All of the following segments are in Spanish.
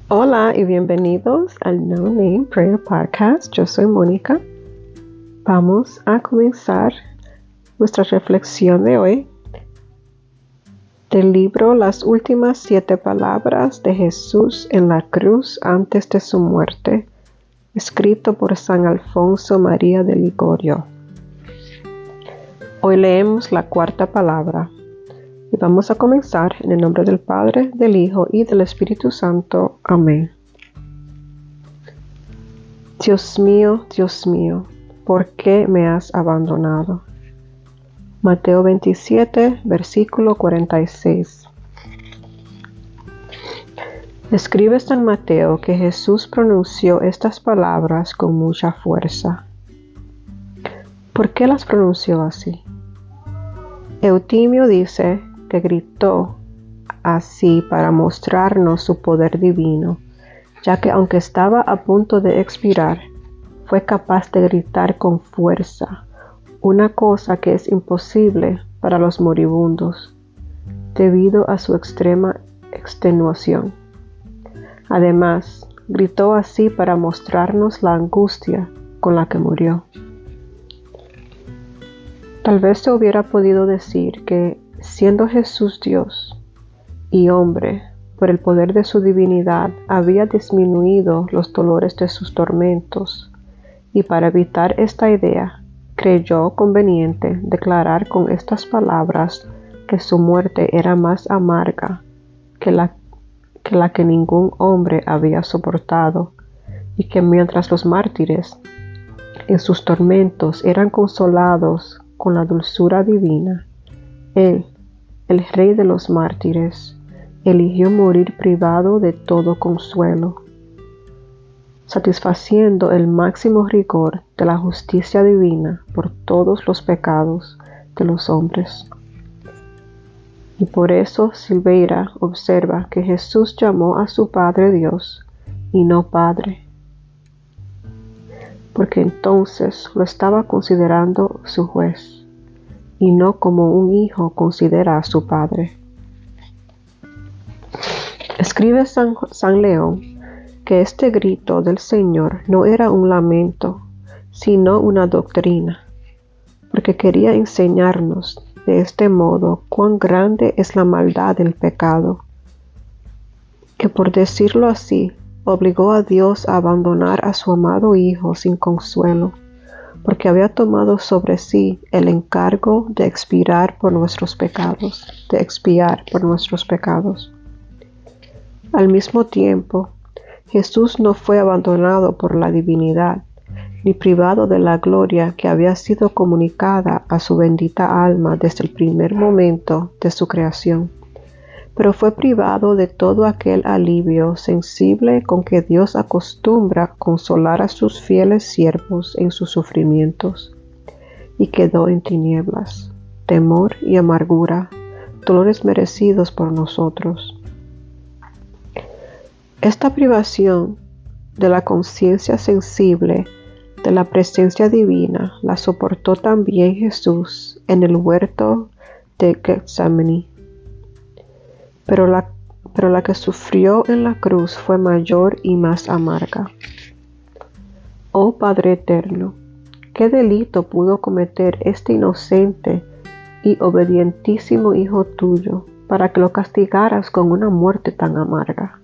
Hola y bienvenidos al No Name Prayer Podcast. Yo soy Mónica. Vamos a comenzar nuestra reflexión de hoy del libro Las últimas 7 palabras de Jesús en la cruz antes de su muerte, escrito por San Alfonso María de Ligorio. Hoy leemos la 4ª palabra. Y vamos a comenzar en el nombre del Padre, del Hijo y del Espíritu Santo. Amén. Dios mío, ¿por qué me has abandonado? Mateo 27, versículo 46. Escribe San Mateo que Jesús pronunció estas palabras con mucha fuerza. ¿Por qué las pronunció así? Eutimio dice que gritó así para mostrarnos su poder divino, ya que aunque estaba a punto de expirar, fue capaz de gritar con fuerza, una cosa que es imposible para los moribundos, debido a su extrema extenuación. Además, gritó así para mostrarnos la angustia con la que murió. Tal vez se hubiera podido decir que, siendo Jesús Dios y hombre, por el poder de su divinidad, había disminuido los dolores de sus tormentos, y para evitar esta idea, creyó conveniente declarar con estas palabras que su muerte era más amarga que la que ningún hombre había soportado, y que mientras los mártires en sus tormentos eran consolados con la dulzura divina, Él, el Rey de los mártires, eligió morir privado de todo consuelo, satisfaciendo el máximo rigor de la justicia divina por todos los pecados de los hombres. Y por eso Silveira observa que Jesús llamó a su Padre Dios y no Padre, porque entonces lo estaba considerando su juez, y no como un hijo considera a su padre. Escribe San León que este grito del Señor no era un lamento, sino una doctrina, porque quería enseñarnos de este modo cuán grande es la maldad del pecado, que por decirlo así, obligó a Dios a abandonar a su amado Hijo sin consuelo, porque había tomado sobre sí el encargo de expiar por nuestros pecados. Al mismo tiempo, Jesús no fue abandonado por la divinidad, ni privado de la gloria que había sido comunicada a su bendita alma desde el primer momento de su creación, pero fue privado de todo aquel alivio sensible con que Dios acostumbra consolar a sus fieles siervos en sus sufrimientos, y quedó en tinieblas, temor y amargura, dolores merecidos por nosotros. Esta privación de la conciencia sensible de la presencia divina la soportó también Jesús en el huerto de Getsemaní. Pero la que sufrió en la cruz fue mayor y más amarga. Oh Padre eterno, ¿qué delito pudo cometer este inocente y obedientísimo Hijo tuyo para que lo castigaras con una muerte tan amarga?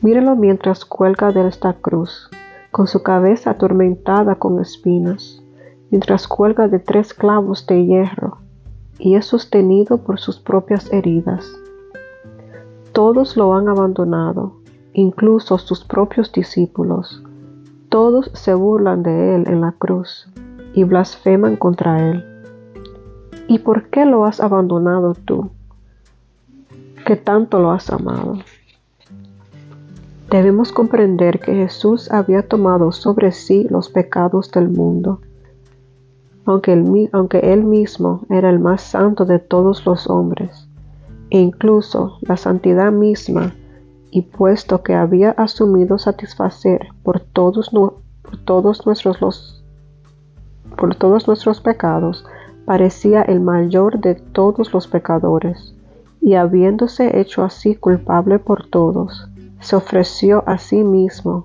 Míralo mientras cuelga de esta cruz, con su cabeza atormentada con espinas, mientras cuelga de 3 clavos de hierro, y es sostenido por sus propias heridas. Todos lo han abandonado, incluso sus propios discípulos. Todos se burlan de él en la cruz y blasfeman contra él. ¿Y por qué lo has abandonado tú, que tanto lo has amado? Debemos comprender que Jesús había tomado sobre sí los pecados del mundo, aunque él mismo era el más santo de todos los hombres, e incluso la santidad misma, y puesto que había asumido satisfacer por todos nuestros pecados, parecía el mayor de todos los pecadores, y habiéndose hecho así culpable por todos, se ofreció a sí mismo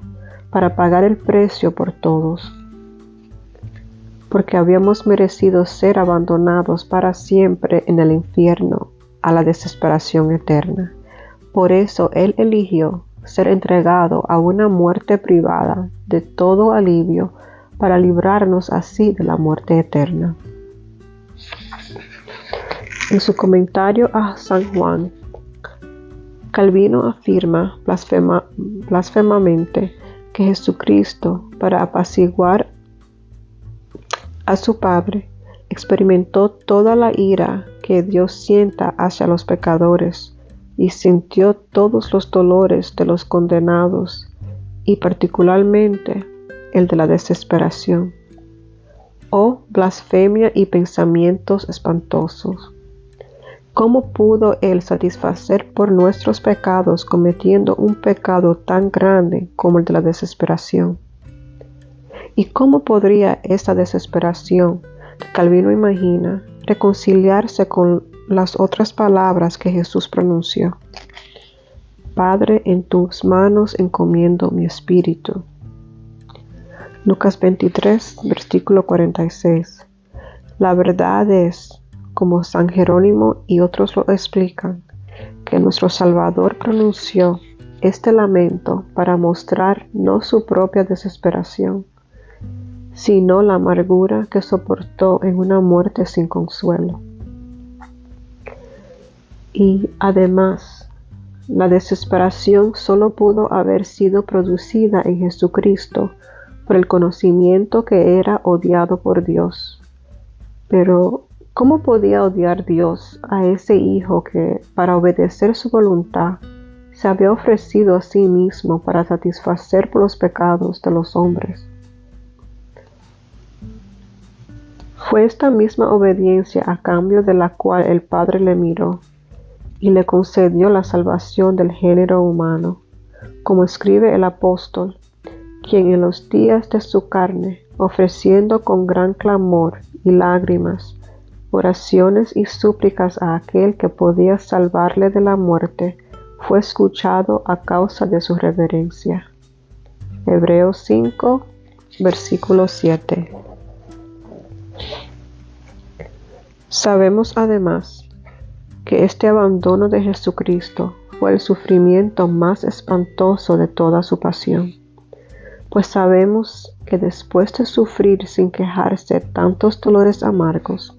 para pagar el precio por todos, porque habíamos merecido ser abandonados para siempre en el infierno, a la desesperación eterna. Por eso Él eligió ser entregado a una muerte privada de todo alivio, para librarnos así de la muerte eterna. En su comentario a San Juan, Calvino afirma blasfemamente que Jesucristo, para apaciguar a su Padre, experimentó toda la ira que Dios sienta hacia los pecadores y sintió todos los dolores de los condenados, y particularmente el de la desesperación. Oh, blasfemia y pensamientos espantosos. ¿Cómo pudo Él satisfacer por nuestros pecados cometiendo un pecado tan grande como el de la desesperación? ¿Y cómo podría esa desesperación que Calvino imagina reconciliarse con las otras palabras que Jesús pronunció? Padre, en tus manos encomiendo mi espíritu. Lucas 23, versículo 46. La verdad es, como San Jerónimo y otros lo explican, que nuestro Salvador pronunció este lamento para mostrar no su propia desesperación, sino la amargura que soportó en una muerte sin consuelo. Y además, la desesperación solo pudo haber sido producida en Jesucristo por el conocimiento que era odiado por Dios. Pero, ¿cómo podía odiar Dios a ese Hijo que, para obedecer su voluntad, se había ofrecido a sí mismo para satisfacer por los pecados de los hombres? Fue esta misma obediencia a cambio de la cual el Padre le miró y le concedió la salvación del género humano, como escribe el apóstol, quien en los días de su carne, ofreciendo con gran clamor y lágrimas, oraciones y súplicas a aquel que podía salvarle de la muerte, fue escuchado a causa de su reverencia. Hebreos 5, versículo 7. Sabemos además que este abandono de Jesucristo fue el sufrimiento más espantoso de toda su pasión, pues sabemos que después de sufrir sin quejarse tantos dolores amargos,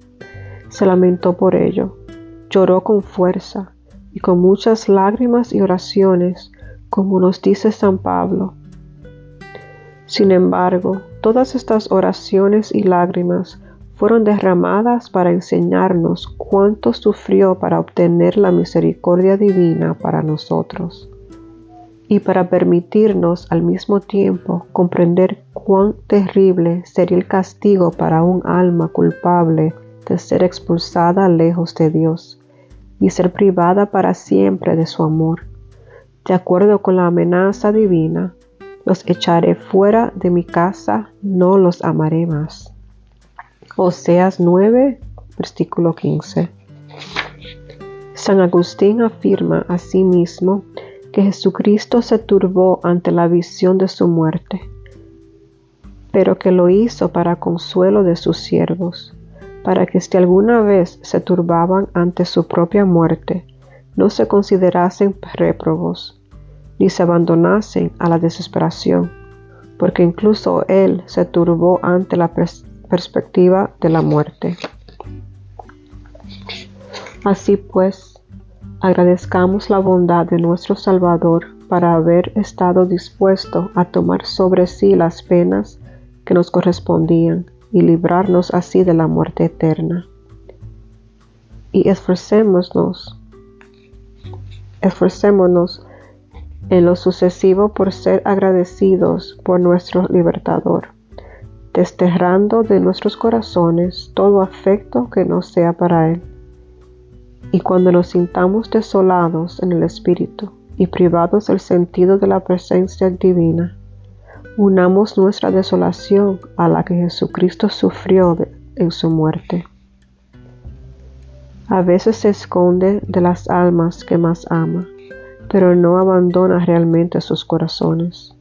se lamentó por ello, lloró con fuerza y con muchas lágrimas y oraciones, como nos dice San Pablo. Sin embargo, todas estas oraciones y lágrimas fueron derramadas para enseñarnos cuánto sufrió para obtener la misericordia divina para nosotros, y para permitirnos al mismo tiempo comprender cuán terrible sería el castigo para un alma culpable de ser expulsada lejos de Dios y ser privada para siempre de su amor. De acuerdo con la amenaza divina, los echaré fuera de mi casa, no los amaré más. Oseas 9, versículo 15. San Agustín afirma asimismo que Jesucristo se turbó ante la visión de su muerte, pero que lo hizo para consuelo de sus siervos, para que si alguna vez se turbaban ante su propia muerte, no se considerasen réprobos, ni se abandonasen a la desesperación, porque incluso Él se turbó ante la perspectiva de la muerte. Así pues, agradezcamos la bondad de nuestro Salvador para haber estado dispuesto a tomar sobre sí las penas que nos correspondían y librarnos así de la muerte eterna. Y esforcémonos en lo sucesivo por ser agradecidos por nuestro Libertador, desterrando de nuestros corazones todo afecto que no sea para Él. Y cuando nos sintamos desolados en el espíritu y privados del sentido de la presencia divina, unamos nuestra desolación a la que Jesucristo sufrió en su muerte. A veces se esconde de las almas que más ama, pero no abandona realmente sus corazones.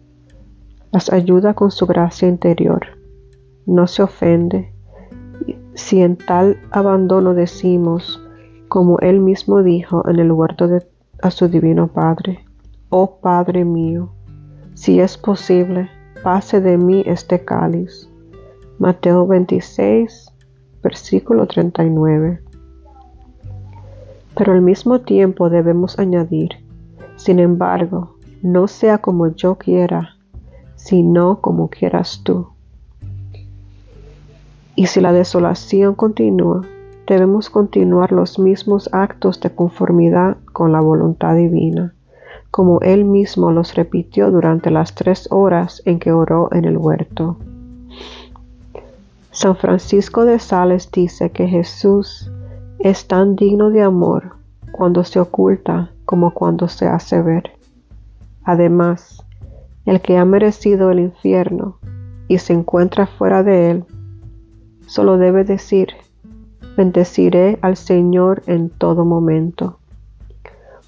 Las ayuda con su gracia interior. No se ofende si en tal abandono decimos, como él mismo dijo en el huerto a su divino Padre: «Oh Padre mío, si es posible, pase de mí este cáliz». Mateo 26, versículo 39. Pero al mismo tiempo debemos añadir: «Sin embargo, no sea como yo quiera, sino como quieras tú». Y si la desolación continúa, debemos continuar los mismos actos de conformidad con la voluntad divina, como Él mismo los repitió durante las 3 horas en que oró en el huerto. San Francisco de Sales dice que Jesús es tan digno de amor cuando se oculta como cuando se hace ver. Además, el que ha merecido el infierno y se encuentra fuera de él, solo debe decir: «Bendeciré al Señor en todo momento».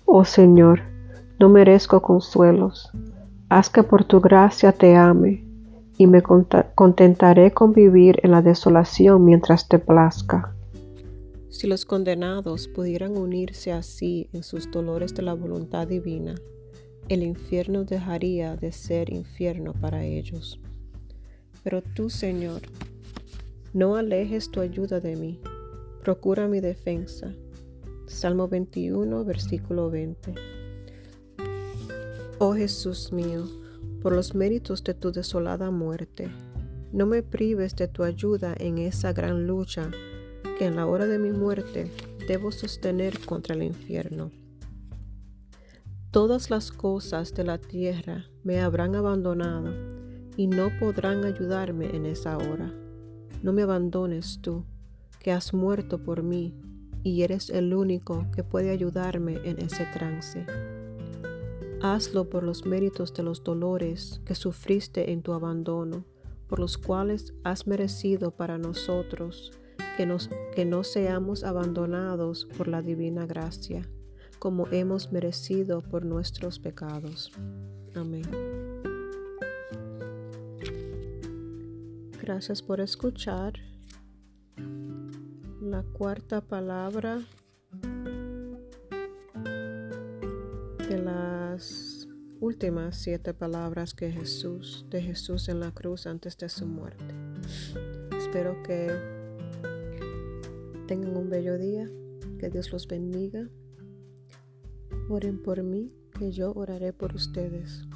Oh Señor, no merezco consuelos. Haz que por tu gracia te ame, y me contentaré con vivir en la desolación mientras te plazca. Si los condenados pudieran unirse así en sus dolores de la voluntad divina, el infierno dejaría de ser infierno para ellos. Pero tú, Señor, no alejes tu ayuda de mí, procura mi defensa. Salmo 21, versículo 20. Oh Jesús mío, por los méritos de tu desolada muerte, no me prives de tu ayuda en esa gran lucha que en la hora de mi muerte debo sostener contra el infierno. Todas las cosas de la tierra me habrán abandonado y no podrán ayudarme en esa hora. No me abandones tú, que has muerto por mí y eres el único que puede ayudarme en ese trance. Hazlo por los méritos de los dolores que sufriste en tu abandono, por los cuales has merecido para nosotros que no seamos abandonados por la divina gracia, como hemos merecido por nuestros pecados. Amén. Gracias por escuchar la cuarta palabra de las últimas 7 palabras de Jesús en la cruz antes de su muerte. Espero que tengan un bello día, que Dios los bendiga. Oren por mí, que yo oraré por ustedes.